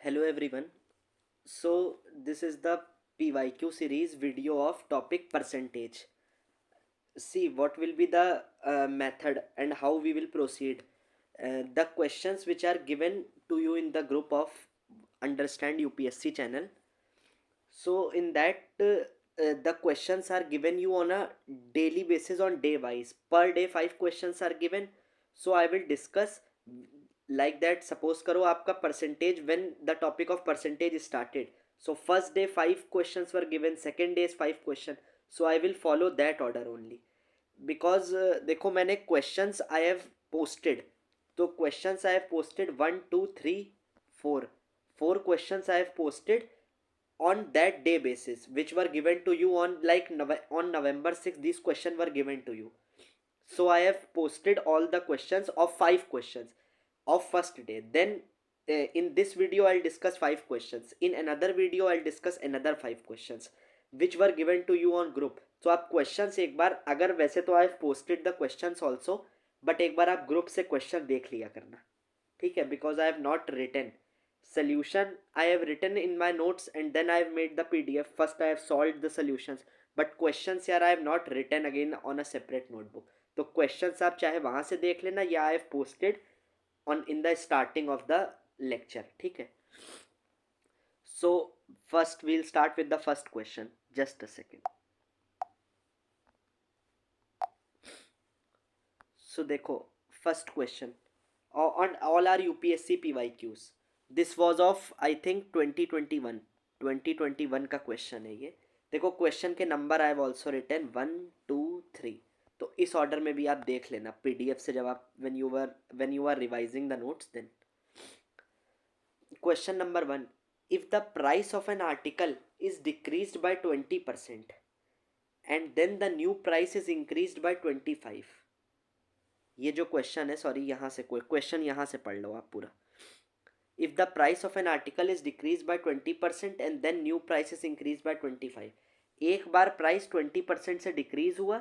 Hello everyone. So this is the PYQ series video of topic percentage. See what will be the method and how we will proceed. The questions which are given to you in the group of Understand UPSC channel. So in that the questions are given you on a daily basis on day wise. Per day 5 questions are given. So I will discuss like that. Suppose करो आपका percentage when the topic of percentage started. So first day 5 questions were given. Second day is 5 question. So I will follow that order only. Because देखो मैंने questions I have posted. तो questions I have posted 1 2 3 4. 4 questions I have posted on that day basis which were given to you on like on November 6th. These questions were given to you. So I have posted all the questions of 5 questions of first day. Then in this video I'll discuss 5 questions. In another video I'll discuss another 5 questions which were given to you on group. तो आप questions एक बार अगर वैसे तो I have posted the questions also but एक बार आप group से question देख लिया करना. ठीक है. Because I have not written solution. I have written in my notes and then I have made the PDF. First I have solved the solutions but questions यार I have not written again on a separate notebook. तो questions आप चाहे वहाँ से देख लेना या I have posted on in the starting of the lecture. ठीक है. So first we'll start with the first question. Just a second. So देखो first question on all our UPSC PYQs. This was of I think 2021 का question है ये. देखो question के number I have also written 1 2 3. तो इस order में भी आप देख लेना पीडीएफ से जब आप when you are revising the notes. Then question number 1. If the price of an article is decreased by 20% and then the new price is increased by 25. ये जो क्वेश्चन है सॉरी यहाँ से कोई क्वेश्चन यहाँ से पढ़ लो आप पूरा. If the price of an article is decreased by 20% and then new price is increased by 25. एक बार प्राइस 20% से डिक्रीज हुआ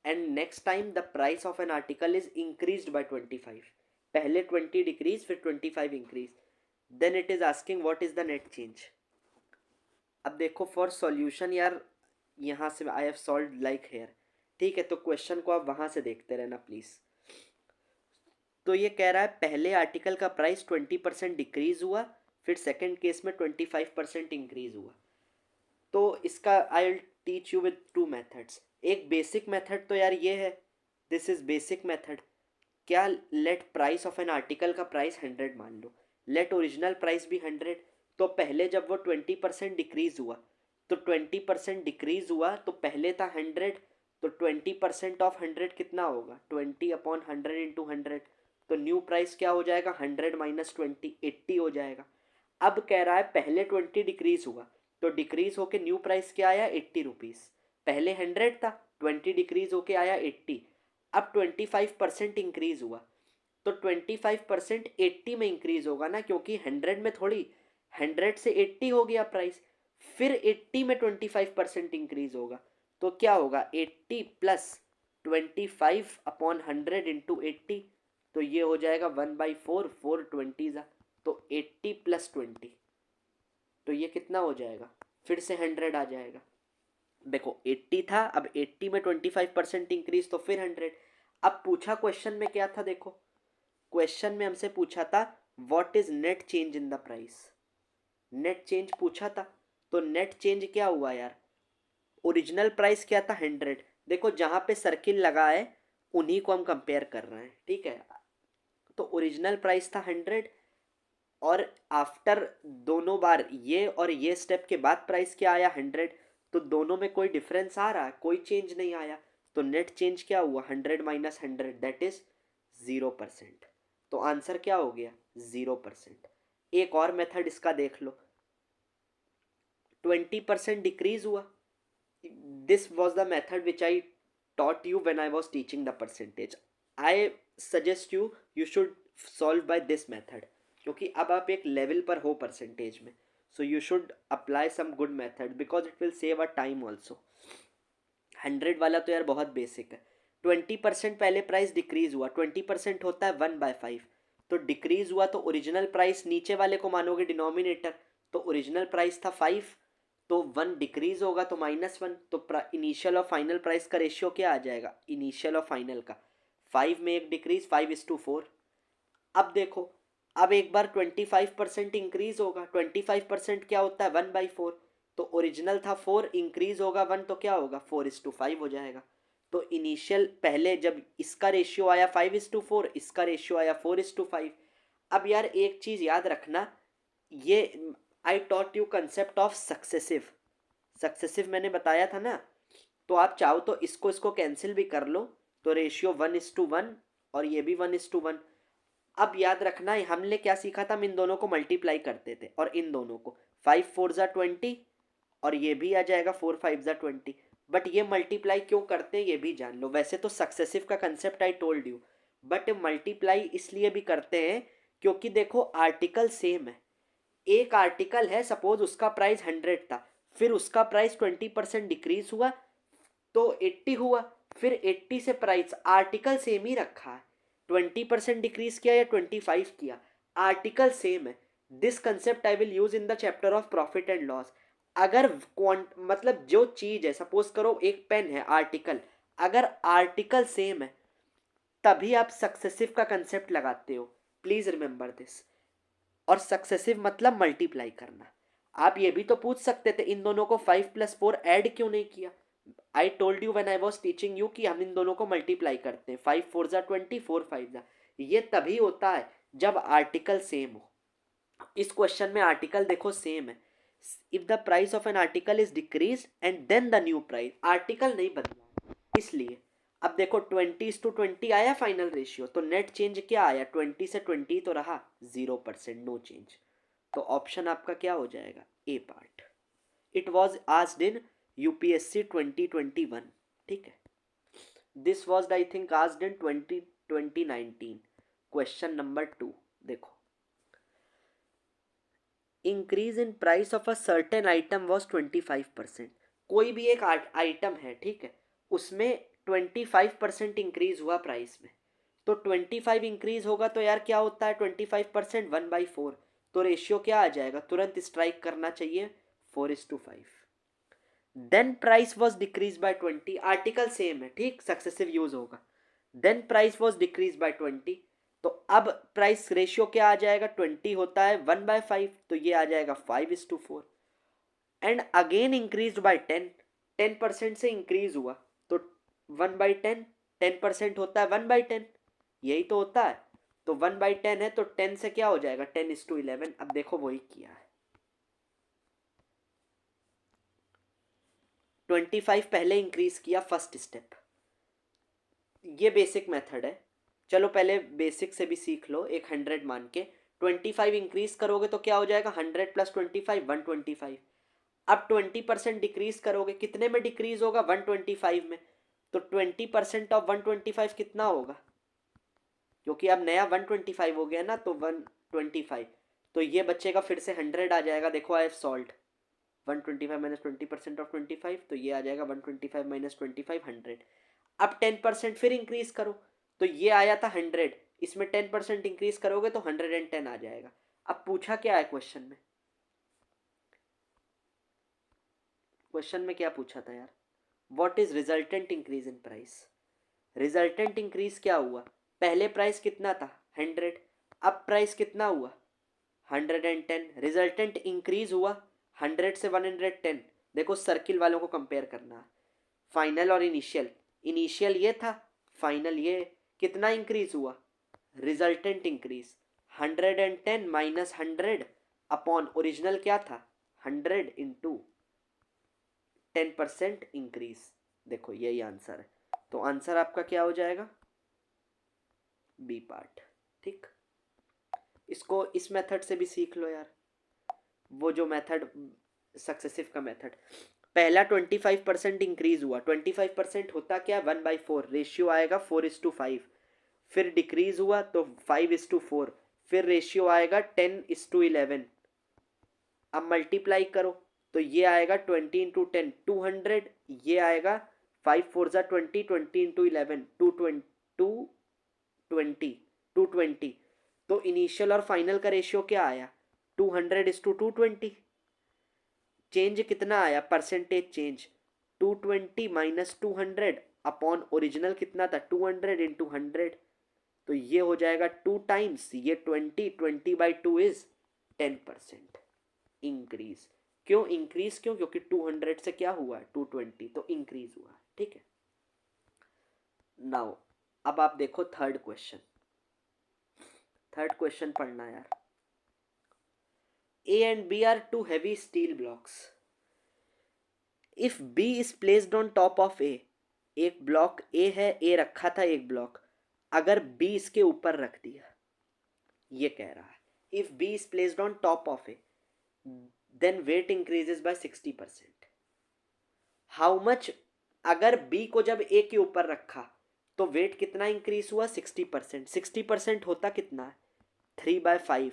and next time the price of an article is increased by 25. पहले 20 डिक्रीज फिर 25 increase. Then it is asking what is the net change. अब देखो for solution यार यहाँ से I have solve like here. ठीक है. तो क्वेश्चन को आप वहाँ से देखते रहना प्लीज़. तो ये कह रहा है पहले आर्टिकल का प्राइस 20% डिक्रीज हुआ फिर सेकंड केस में 25% इंक्रीज हुआ. तो इसका I will teach you with 2 methods. एक बेसिक मेथड तो यार ये है. This is basic method. क्या let price of an article का प्राइस 100 मान लो. लेट ओरिजिनल प्राइस भी 100. तो पहले जब वो 20% डिक्रीज हुआ तो 20% डिक्रीज हुआ तो पहले था 100. तो 20% ऑफ 100 कितना होगा 20/100 इंटू 100. तो न्यू प्राइस क्या हो जाएगा 100 माइनस 20 80 हो जाएगा. अब कह रहा है पहले 20 डिक्रीज हुआ तो डिक्रीज होके न्यू प्राइस क्या आया 80 रुपीज़. पहले 100 था 20 डिक्रीज होके आया 80. अब 25% इंक्रीज हुआ तो 25% 80 में इंक्रीज होगा ना क्योंकि 100 में थोड़ी 100 से 80 हो गया प्राइस. फिर 80 में 25% इंक्रीज होगा तो क्या होगा 80 प्लस 25/100 इंटू 80. तो ये हो जाएगा 1/4. 4/20 ज़ा. तो 80 प्लस 20 तो ये कितना हो जाएगा फिर से 100 आ जाएगा. देखो 80 था अब 80 में 25% इंक्रीज तो फिर 100. अब पूछा क्वेश्चन में क्या था देखो. क्वेश्चन में हमसे पूछा था what is net change in the price. Net change पूछा था. तो नेट चेंज क्या हुआ यार. ओरिजिनल प्राइस क्या था 100. देखो जहाँ पे सर्किल लगा है उन्हीं को हम कंपेयर कर रहे हैं. ठीक है. तो ओरिजिनल प्राइस था 100 और आफ्टर दोनों बार ये और ये स्टेप के बाद प्राइस क्या आया 100. तो दोनों में कोई डिफरेंस आ रहा है कोई चेंज नहीं आया. तो नेट चेंज क्या हुआ 100 माइनस 100 दैट इज 0%. तो आंसर क्या हो गया 0%. एक और मेथड इसका देख लो. 20% डिक्रीज हुआ. This was the method which I taught you when I was teaching the percentage. I suggest you should solve by this method क्योंकि अब आप एक लेवल पर हो परसेंटेज में. So you should apply some good method because it will save a time also. 100 वाला तो यार बहुत बेसिक है. 20% पहले प्राइस डिक्रीज हुआ 20% होता है 1/5. तो डिक्रीज हुआ तो ओरिजिनल प्राइस नीचे वाले को मानोगे डिनोमिनेटर, तो ओरिजिनल प्राइस था 5, तो 1 डिक्रीज होगा तो -1, तो इनिशियल और फाइनल प्राइस का रेशियो क्या आ जाएगा, इनिशियल और फाइनल का 5 में एक डिक्रीज 5:4। अब देखो, अब एक बार 25% इंक्रीज होगा, 25% क्या होता है 1/4, तो ओरिजिनल था 4, इंक्रीज होगा 1 तो क्या होगा 4:5 हो जाएगा। तो इनिशियल पहले जब इसका रेशियो आया 5:4, इसका रेशियो आया 4:5। अब यार एक चीज याद रखना, ये I taught you concept of successive, successive मैंने बताया था ना, तो आप चाहो तो इसको इसको कैंसिल भी कर लो, तो रेशियो 1:1 और ये भी 1:1। अब याद रखना हमने क्या सीखा था, हम इन दोनों को मल्टीप्लाई करते थे और इन दोनों को 5×4 = 20 और ये भी आ जाएगा 4×5 = 20। बट ये मल्टीप्लाई क्यों करते हैं ये भी जान लो। वैसे तो सक्सेसिव का concept I told you, but multiply इसलिए भी करते हैं क्योंकि देखो आर्टिकल सेम है। एक आर्टिकल है, सपोज उसका प्राइस 100 था, फिर उसका प्राइस 20% डिक्रीज हुआ तो 80 हुआ, फिर 80 से प्राइस आर्टिकल सेम ही रखा है, 20% डिक्रीज किया या 25 किया, आर्टिकल सेम है। This concept I will use in the chapter of profit and loss. अगर मतलब जो चीज है, सपोज करो एक पेन है आर्टिकल, अगर आर्टिकल सेम है तभी आप सक्सेसिव का कंसेप्ट लगाते हो, प्लीज रिमेंबर दिस। और सक्सेसिव मतलब मल्टीप्लाई करना। आप ये भी तो पूछ सकते थे इन दोनों को 5+4 ऐड क्यों नहीं किया। I told you when I was teaching you कि हम इन दोनों को मल्टीप्लाई करते हैं, 5×4 = 20, 4×5 ये तभी होता है जब आर्टिकल सेम हो। इस क्वेश्चन में आर्टिकल देखो सेम है। If the price of an article is decrease and then the new price, article नहीं बदला इसलिए। अब देखो 20:20 आया फाइनल रेशियो, तो नेट चेंज क्या आया, 20 से 20 तो रहा 0%, नो चेंज। तो ऑप्शन आपका क्या हो जाएगा, a part. It was asked in UPSC 2021, ठीक है। This was I think asked in 2019। Question number 2 देखो, increase in price of a certain item was 25%। कोई भी एक आइटम है, ठीक है, उसमें 25% इंक्रीज हुआ प्राइस में, तो 25 इंक्रीज होगा तो यार क्या होता है 25%, 1/4, तो रेशियो क्या आ जाएगा, तुरंत स्ट्राइक करना चाहिए 4:5। Then price was decrease by 20, article same है, ठीक, सक्सेसिव यूज होगा। Then price was decrease by 20, तो अब प्राइस रेशियो क्या आ जाएगा, 20 होता है 1/5, तो ये आ जाएगा 5:4। एंड अगेन इंक्रीज बाय 10, 10% से इंक्रीज हुआ तो 1/10, 10% होता है 1/10, यही तो होता है। तो 1/10 है तो 10 से क्या हो जाएगा 10:11। अब देखो वही किया है, 25 पहले इंक्रीज किया, फर्स्ट स्टेप। ये बेसिक मेथड है, चलो पहले बेसिक से भी सीख लो। एक 100 मान के 25 इंक्रीज करोगे तो क्या हो जाएगा, 100 + 25 125। अब 20% डिक्रीज करोगे, कितने में डिक्रीज होगा, 125 में, तो 20% ऑफ 125 कितना होगा, क्योंकि अब नया 125 हो गया ना, तो 125, तो ये बचेगा फिर से 100 आ जाएगा। देखो आई हैव सॉल्व 125 माइनस 20% ऑफ 25, तो ये आ जाएगा 125 माइनस 25 100। अब 10% फिर इंक्रीज करो, तो ये आया था 100, इसमें 10% इंक्रीज करोगे तो 110 आ जाएगा। अब पूछा क्या है क्वेश्चन में, क्वेश्चन में क्या पूछा था यार, what is resultant increase in price. Resultant increase क्या हुआ, पहले प्राइस कितना था 100, अब प्राइस कितना हुआ 110, रिजल्टेंट इंक्रीज हुआ 100 से 110। देखो सर्किल वालों को कंपेयर करना है, फाइनल और इनिशियल, इनिशियल ये था, फाइनल ये, कितना इंक्रीज हुआ, resultant increase 110 minus 100 upon original क्या था 100 इंटू 10% इंक्रीज। देखो यही आंसर है, तो आंसर आपका क्या हो जाएगा, बी पार्ट, ठीक। इसको इस मेथड से भी सीख लो यार, वो जो मेथड सक्सेसिव का मेथड। पहला 25% इंक्रीज हुआ, 25% होता क्या 1/4, रेशियो आएगा 4:5, फिर डिक्रीज हुआ तो 5:4, फिर रेशियो आएगा 10:11। अब मल्टीप्लाई करो तो ये आएगा 20 × 10 200, ये आएगा 5×4 = 20, 20 × 11 220, 220 तो इनिशियल और फाइनल का रेशियो क्या आया, 200:220। चेंज कितना आया, percentage change 220 minus 200 upon original कितना था 200 इंटू 100। तो ये हो जाएगा 2 टाइम्स ये 20 इज 10% इंक्रीज। क्यों इंक्रीज, क्योंकि 200 से क्या हुआ है 220, तो इंक्रीज हुआ। ठीक है, नाउ अब आप देखो थर्ड क्वेश्चन। थर्ड क्वेश्चन पढ़ना यार। A and B are two heavy steel blocks. If B is placed on top of A, एक ब्लॉक A है, A रखा था एक ब्लॉक, अगर B इसके ऊपर रख दिया, ये कह रहा है if B is placed on top of A, then weight increases by 60%. How much, अगर B को जब A के ऊपर रखा तो वेट कितना इंक्रीज हुआ 60%। 60% होता कितना है 3/5।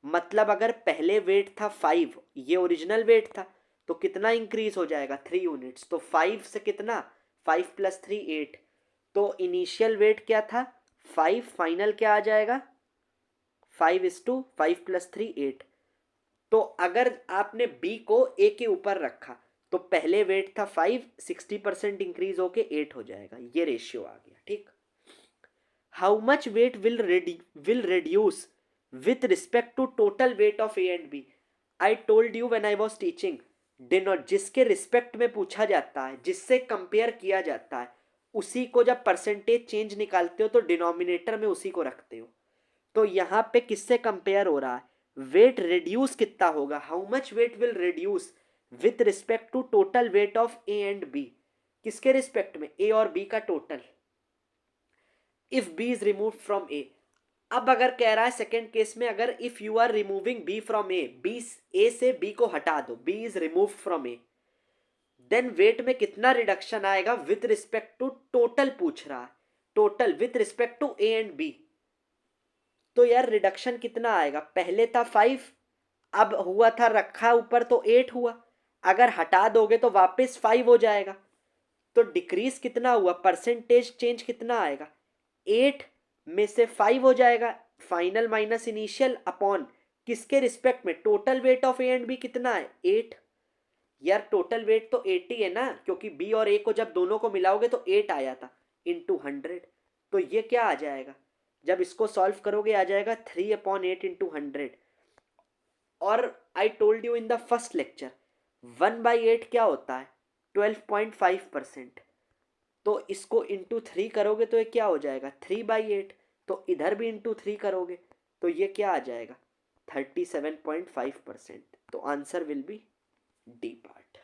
मतलब अगर पहले वेट था 5, ये ओरिजिनल वेट था, तो कितना इंक्रीज हो जाएगा 3 यूनिट्स। तो 5 से कितना 5 + 3 8। तो इनिशियल वेट क्या था 5, फाइनल क्या आ जाएगा 5:5 + 3 8। तो अगर आपने बी को ए के ऊपर रखा तो पहले वेट था 5, 60% इंक्रीज होके 8 हो जाएगा। ये रेशियो आ गया। ठीक, how much weight will reduce with respect to total weight of A and B. I told you when I was teaching, जिसके रिस्पेक्ट में पूछा जाता है, जिससे कंपेयर किया जाता है, उसी को जब परसेंटेज चेंज निकालते हो तो डिनोमिनेटर में उसी को रखते हो। तो यहाँ पे किससे कंपेयर हो रहा है, वेट रिड्यूस कितना होगा, how much weight will reduce with respect to total weight of A and B. किसके रिस्पेक्ट में, ए और बी का टोटल। If B is remove from A, अब अगर कह रहा है सेकेंड केस में, अगर if you are removing B from A, B A से बी को हटा दो, B is remove from A, then weight में कितना रिडक्शन आएगा विथ रिस्पेक्ट टू टोटल पूछ रहा है, total with respect to A and B. तो यार रिडक्शन कितना आएगा, पहले था 5, अब हुआ था रखा ऊपर तो 8 हुआ, अगर हटा दोगे तो वापस 5 हो जाएगा। तो डिक्रीज कितना हुआ, परसेंटेज चेंज कितना आएगा, 8 में से 5 हो जाएगा, फाइनल माइनस इनिशियल अपॉन किसके रिस्पेक्ट में, total weight of A and B कितना है 8। यार टोटल वेट तो 80 है ना, क्योंकि बी और ए को जब दोनों को मिलाओगे तो 8 आया था इंटू 100। तो ये क्या आ जाएगा, जब इसको सॉल्व करोगे आ जाएगा 3/8 इंटू 100। और I told you in the first lecture 1/8 क्या होता है 12.5%। तो इसको इंटू 3 करोगे तो ये क्या हो जाएगा 3/8। तो इधर भी इंटू 3 करोगे तो ये क्या आ जाएगा 37.5%। तो answer will be D part.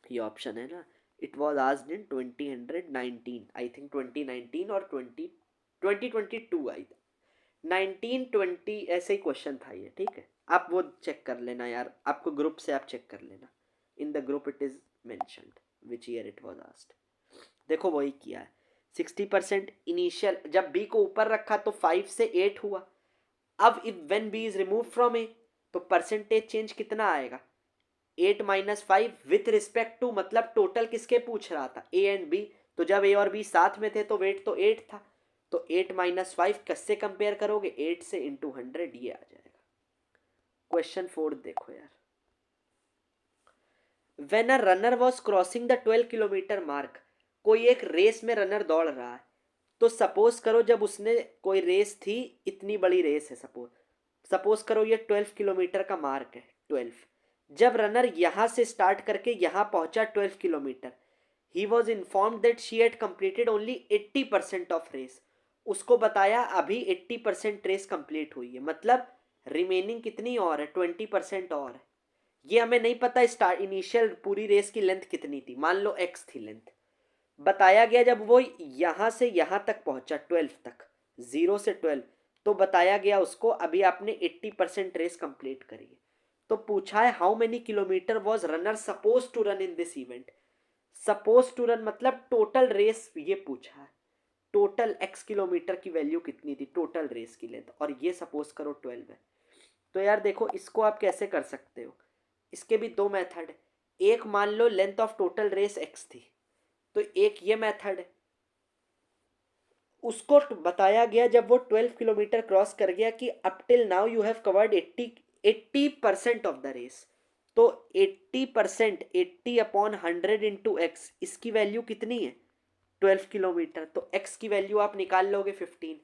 ये ऑप्शन है ना, it was asked in 2019, I think 2019 और 2022 आई, 1920 ऐसे ही क्वेश्चन था ये। ठीक है, आप वो चेक कर लेना यार, आपको ग्रुप से आप चेक कर लेना, in the group it is mentioned which year it was asked. देखो वही किया है, 60% इनिशियल, जब बी को ऊपर रखा तो 5 से 8 हुआ। अब if when B is remove from A, तो परसेंटेज चेंज कितना आएगा 8 माइनस 5 विथ रिस्पेक्ट टू, मतलब टोटल किसके पूछ रहा था ए एंड बी। तो जब ए और बी साथ में थे तो वेट तो 8 था, तो 8 माइनस 5 किससे कंपेयर करोगे 8 से इंटू 100, ये आ जाएगा। क्वेश्चन 4 देखो यार, when a runner was crossing the 12 kilometre mark, कोई एक रेस में रनर दौड़ रहा है। तो सपोज करो जब उसने, कोई रेस थी, इतनी बड़ी रेस है, सपोज करो ये 12 किलोमीटर का मार्क है 12। जब रनर यहाँ से स्टार्ट करके यहाँ पहुंचा 12 kilometre, he was informed that she had completed only 80% of race. उसको बताया अभी 80% रेस कंप्लीट हुई है, मतलब रिमेनिंग कितनी और है 20% और है। ये हमें नहीं पता स्टार्ट इनिशियल पूरी रेस की लेंथ कितनी थी, मान लो x थी लेंथ। बताया गया जब वो यहाँ से यहाँ तक पहुंचा 12 तक, 0 से 12, तो बताया गया उसको अभी आपने 80% रेस कंप्लीट करी है। तो पूछा है how many kilometre was runner suppose to run in this event. Suppose to run मतलब टोटल रेस ये पूछा है, टोटल x किलोमीटर की वैल्यू कितनी थी टोटल रेस की लेंथ, और ये सपोज करो 12 है। तो यार देखो इसको आप कैसे कर सकते हो, इसके भी दो मेथड है। एक मान लो length of total race x थी, तो एक ये मेथड है, उसको बताया गया जब वो 12 किलोमीटर क्रॉस कर गया कि up till now you have covered 80% of the race. तो 80%, 80/100 इंटू एक्स, इसकी वैल्यू कितनी है? 12 किलोमीटर। तो एक्स की वैल्यू आप निकाल लोगे 15,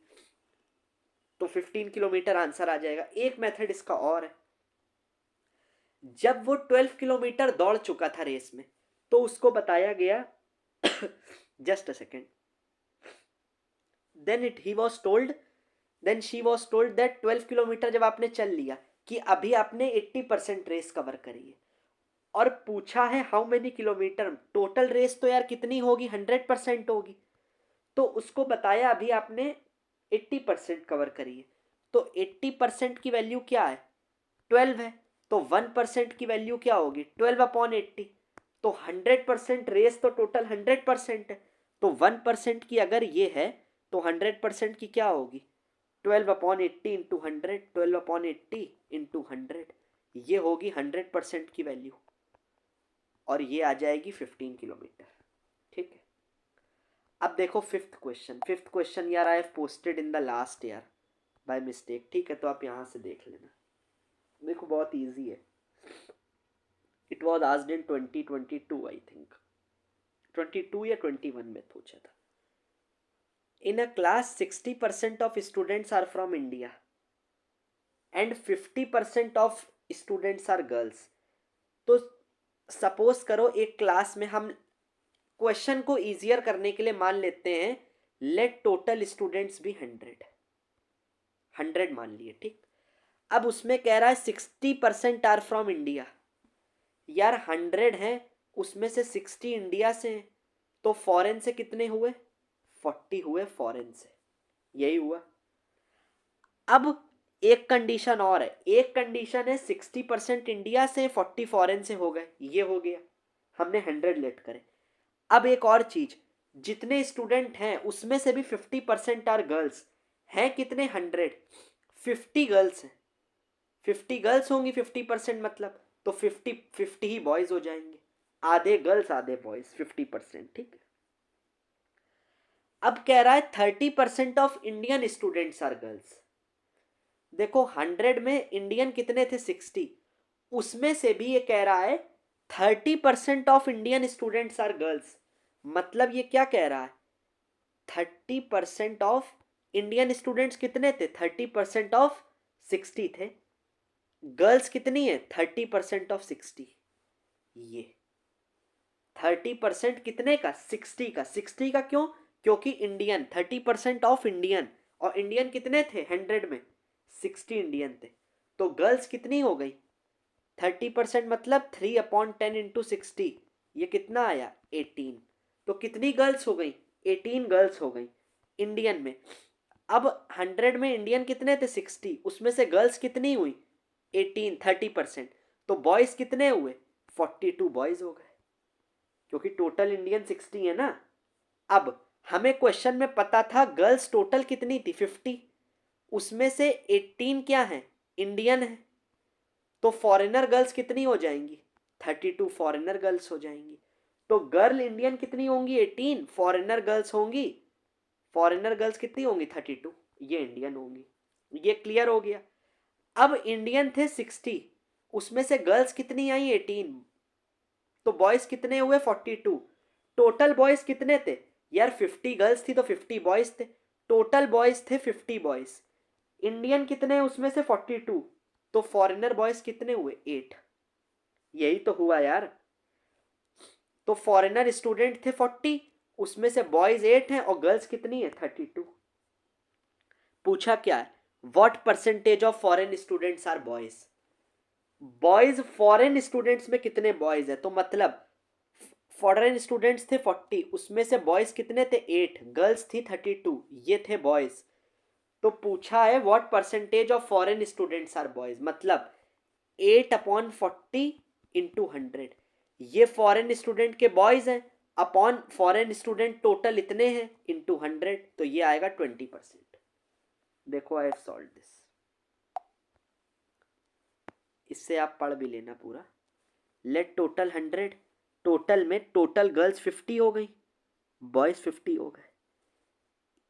तो 15 किलोमीटर आंसर आ जाएगा। एक मेथड इसका और है, जब वो 12 किलोमीटर दौड़ चुका था रेस में, तो उसको बताया गया just a second, then she was told that 12 kilometre जब आपने चल लिया कि अभी आपने 80% रेस कवर करी है, और पूछा है how many kilometre, total race तो यार कितनी होगी? 100% होगी। तो उसको बताया अभी आपने 80% कवर करी है, तो 80% की वैल्यू क्या है? 12 है। तो 1% की वैल्यू क्या होगी? 12/80। तो 100% रेस तो टोटल 100% है, तो 1% की अगर ये है तो 100% की क्या होगी? 12/80 इंटू 100, 12/80 इंटू 100, ये होगी 100% की वैल्यू, और ये आ जाएगी 15 किलोमीटर। ठीक है, अब देखो फिफ्थ क्वेश्चन यार I have posted in the last year by mistake. ठीक है, तो आप यहाँ से देख लेना। देखो बहुत इजी है, it was asked in 2022 I think, 22 या 21 में पूछा था। In a class 60% of students are from India and 50% of students are girls. तो सपोज करो एक क्लास में हम क्वेश्चन को इजियर करने के लिए मान लेते हैं लेट टोटल स्टूडेंट्स भी 100 मान लिए। ठीक, अब उसमें कह रहा है 60% आर फ्रॉम इंडिया। यार 100 है, उसमें से 60 इंडिया से हैं, तो फॉरेन से कितने हुए? 40 हुए फॉरेन से, यही हुआ। अब एक कंडीशन और है, एक कंडीशन है 60% इंडिया से 40 फॉरेन से हो गए, ये हो गया, हमने 100 लेट करे। अब एक और चीज, जितने स्टूडेंट हैं उसमें से भी 50% आर गर्ल्स हैं, कितने? 100, 50 गर्ल्स हैं, 50 गर्ल्स होंगी 50% मतलब, तो 50 ही बॉयज हो जाएंगे, आधे गर्ल्स आधे बॉयज, 50%। ठीक है, अब कह रहा है 30% of Indian students are girls. देखो 100 में इंडियन कितने थे? 60, उसमें से भी ये कह रहा है 30% of Indian students are girls. मतलब ये क्या कह रहा है? 30% ऑफ इंडियन स्टूडेंट्स कितने थे? 30% ऑफ 60 थे। गर्ल्स कितनी है? 30% ऑफ 60। ये 30% कितने का? 60 का। 60 का क्यों? क्योंकि इंडियन 30% ऑफ इंडियन, और इंडियन कितने थे 100 में? 60 इंडियन थे। तो गर्ल्स कितनी हो गई? 30% मतलब 3/10 इंटू 60, ये कितना आया? 18। तो कितनी गर्ल्स हो गई? 18 गर्ल्स हो गई इंडियन में। अब 100 में इंडियन कितने थे? 60, उसमें से गर्ल्स कितनी हुई? 18, 30%। तो बॉयज कितने हुए? 42 बॉयज हो गए, क्योंकि टोटल इंडियन 60 है ना। अब हमें क्वेश्चन में पता था गर्ल्स टोटल कितनी थी? 50, उसमें से 18 क्या है? इंडियन है। तो फॉरेनर गर्ल्स कितनी हो जाएंगी? 32 फॉरेनर गर्ल्स हो जाएंगी। तो गर्ल इंडियन कितनी होंगी? 18, फॉरेनर गर्ल्स होंगी, फॉरेनर गर्ल्स कितनी होंगी? 32, ये इंडियन होंगी। ये क्लियर हो गया। अब इंडियन थे 60, उसमें से गर्ल्स कितनी आई? 18, तो बॉयज कितने हुए? 42। टोटल बॉयज कितने थे? यार 50 गर्ल्स थी तो 50 बॉयज थे, टोटल बॉयज थे 50 बॉयज। इंडियन कितने हैं उसमें से? 42, तो फॉरेनर बॉयज कितने हुए? 8। यही तो हुआ यार। तो फॉरेनर स्टूडेंट थे 40, उसमें से बॉयज 8 हैं और गर्ल्स कितनी है? 32। पूछा क्या है? What percentage of foreign students are boys. Boys foreign students में कितने बॉयज है? तो मतलब फॉरेन स्टूडेंट्स थे 40, उसमें से बॉयज कितने थे? 8, गर्ल्स थी 32, ये थे बॉयज। तो पूछा है what percentage of foreign students are boys, मतलब 8/40 इंटू 100, ये फॉरेन स्टूडेंट के बॉयज हैं, अपॉन फॉरेन स्टूडेंट टोटल इतने हैं इंटू 100, तो ये आएगा 20%। देखो आई हैव सॉल्व दिस, इससे आप पढ़ भी लेना पूरा। लेट टोटल 100, टोटल में टोटल गर्ल्स 50 हो गई, बॉयज 50 हो गए,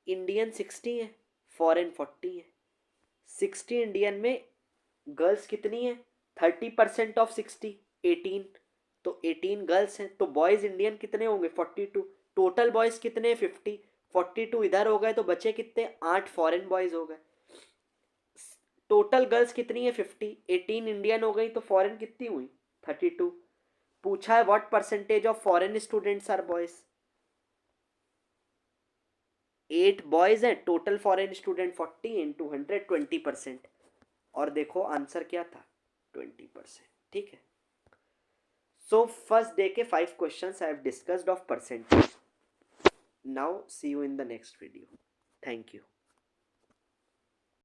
इंडियन 60 है, फॉरेन 40 है। 60 इंडियन में गर्ल्स कितनी है? 30% ऑफ 60, 18। तो 18 गर्ल्स हैं, तो बॉयज़ इंडियन कितने होंगे? 42। टोटल बॉयज़ कितने हैं? 50। 42 इधर हो गए तो बचे कितने? 8 फॉरेन बॉयज़ हो गए। टोटल गर्ल्स कितनी है? 50। 18 इंडियन हो गई तो फॉरेन कितनी हुई? 32। पूछा है what percentage of foreign students are boys. 8 boys हैं, टोटल फॉरेन स्टूडेंट 40 इंटू 100, 20%। और देखो आंसर क्या था? 20%। ठीक है। सो फर्स्ट डे के 5 questions I have discussed of percentage. Now see you in the next video. Thank you.